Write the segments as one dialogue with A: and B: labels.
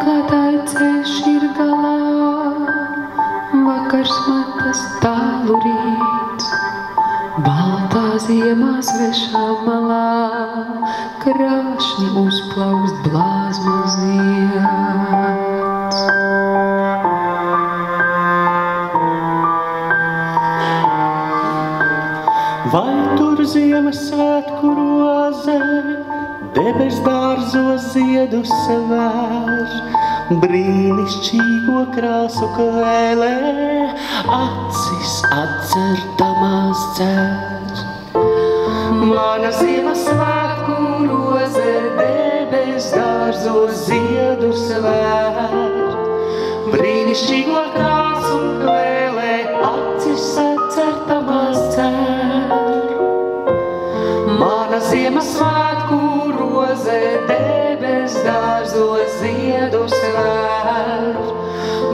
A: Staigātāji ceļš ir galā, vakars matas tālu rīts, baltā ziemā svešā malā, krāšņi uzplaukst blāzma zieds.
B: Vai tur Ziemassvētku roze, debes dārzos ziedus vēr, brīnišķīgo krāsu kvēlē, acis atcertamās dzer. Mana Ziemassvētku roze, debes dārzos ziedus vēr, brīnišķīgo krāsu kvēlē, acis atcertamās dzer. Mana Ziemassvētku roze, debes dārzos ziedus vēr,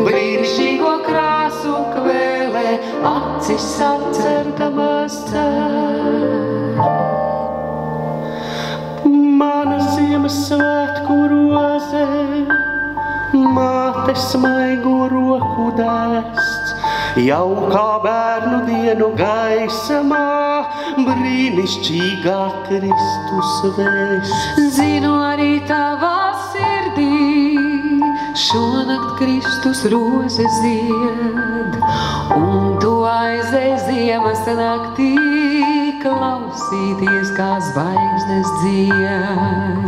B: brīnišķīgo krāsu kvēlē, acis atcertamās dzer. Mana Ziemassvētku roze, mātes maigo roku dēsts, jaukā bērnu dienu gaismā, brīnišķīgā Kristus vēsts.
A: Zinu arī tavā sirdī, šonakt Kristus roze zied, un tu aizej ziemas naktī, klausīties, kā zvaigznes dzied.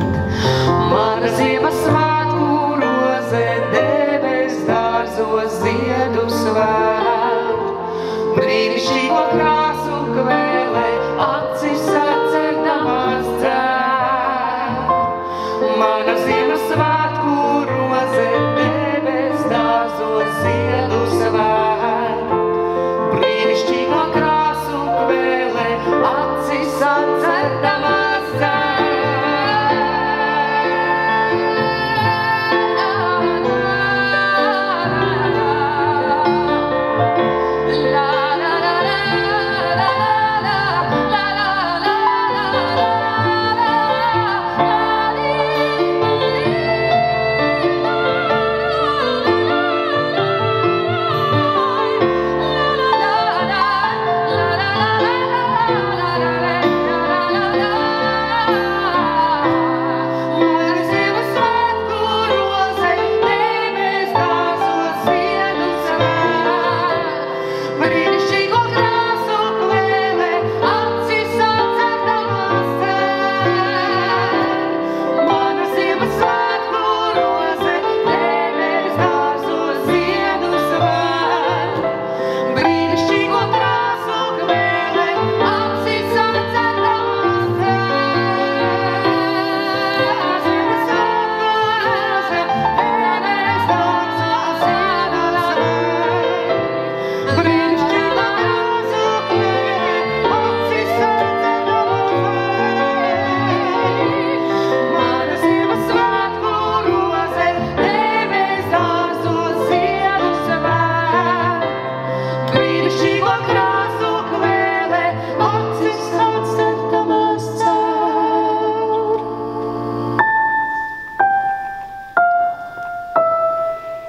A: Mana Ziemassvētku roze, debes dārzos ziedus vēr, brīnišķīgo krāsu kvēlē, acis atcertamās dzer. Mana Ziemassvētku roze, debes dārzos ziedus vēr, brīnišķīgo krāsu kvēlē, acis atcertamās dzer.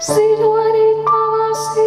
A: Zinu arī tavā sirdī,